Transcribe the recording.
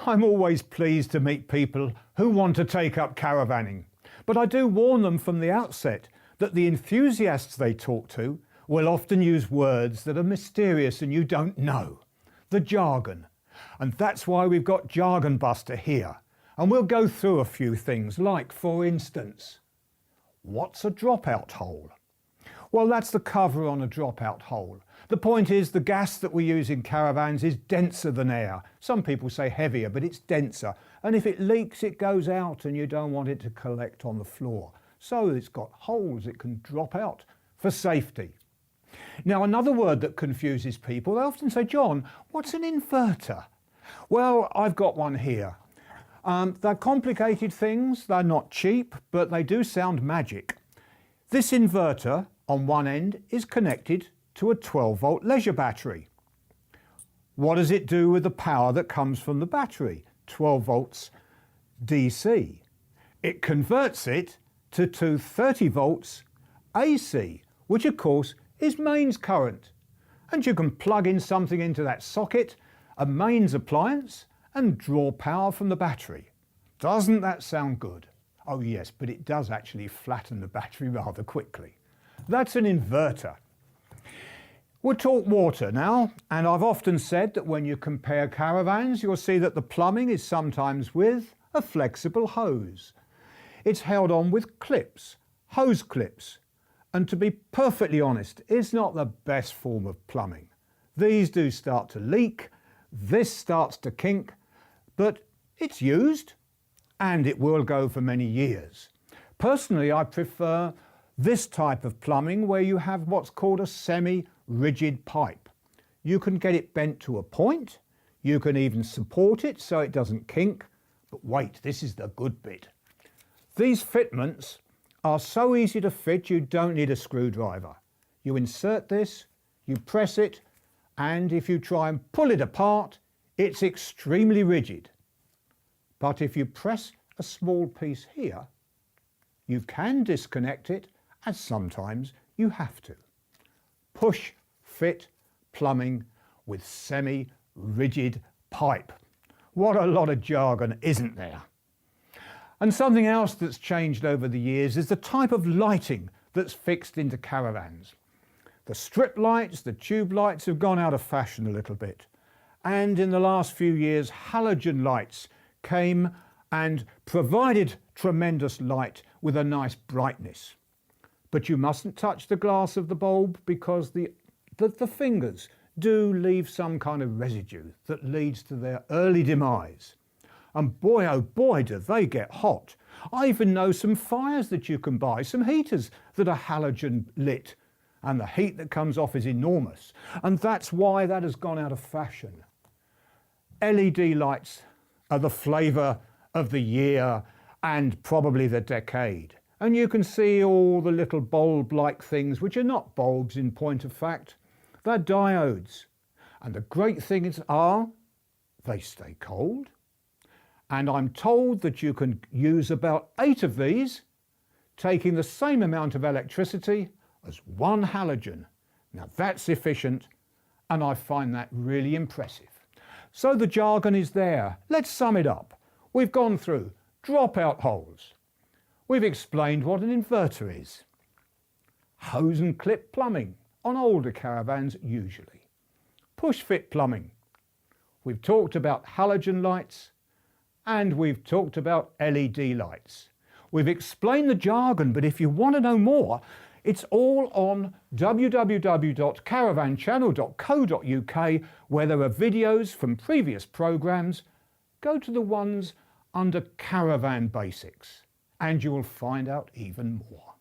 I'm always pleased to meet people who want to take up caravanning, but I do warn them from the outset that the enthusiasts they talk to will often use words that are mysterious and you don't know. The jargon. And that's why we've got Jargon Buster here. And we'll go through a few things like, for instance, what's a dropout hole? Well, that's the cover on a dropout hole. The point is the gas that we use in caravans is denser than air. Some people say heavier, but it's denser. And if it leaks, it goes out and you don't want it to collect on the floor. So it's got holes it can drop out for safety. Now, another word that confuses people, they often say, John, what's an inverter? Well, I've got one here. They're complicated things, they're not cheap, but they do sound magic. This inverter on one end is connected to a 12-volt leisure battery. What does it do with the power that comes from the battery? 12 volts DC. It converts it to 230 volts AC, which of course is mains current. And you can plug in something into that socket, a mains appliance, and draw power from the battery. Doesn't that sound good? Oh yes, but it does actually flatten the battery rather quickly. That's an inverter. We'll talk water now, and I've often said that when you compare caravans, you'll see that the plumbing is sometimes with a flexible hose. It's held on with clips, hose clips, and to be perfectly honest, it's not the best form of plumbing. These do start to leak, this starts to kink, but it's used and it will go for many years. Personally, I prefer this type of plumbing where you have what's called a semi-rigid pipe. You can get it bent to a point, you can even support it so it doesn't kink, but wait, this is the good bit. These fitments are so easy to fit you don't need a screwdriver. You insert this, you press it, and if you try and pull it apart, it's extremely rigid. But if you press a small piece here, you can disconnect it, and sometimes you have to. Push fit plumbing with semi-rigid pipe. What a lot of jargon, isn't there? And something else that's changed over the years is the type of lighting that's fixed into caravans. The strip lights, the tube lights have gone out of fashion a little bit. And in the last few years, halogen lights came and provided tremendous light with a nice brightness. But you mustn't touch the glass of the bulb because the fingers do leave some kind of residue that leads to their early demise. And boy, oh boy, do they get hot. I even know some fires that you can buy, some heaters that are halogen lit, and the heat that comes off is enormous. And that's why that has gone out of fashion. LED lights are the flavour of the year and probably the decade. And you can see all the little bulb-like things, which are not bulbs in point of fact. They're diodes. And the great things are, they stay cold. And I'm told that you can use about 8 of these, taking the same amount of electricity as one halogen. Now that's efficient, and I find that really impressive. So the jargon is there. Let's sum it up. We've gone through dropout holes. We've explained what an inverter is. Hose and clip plumbing, on older caravans usually. Push fit plumbing. We've talked about halogen lights, and we've talked about LED lights. We've explained the jargon, but if you want to know more, it's all on www.caravanchannel.co.uk, where there are videos from previous programs. Go to the ones under Caravan Basics, and you will find out even more.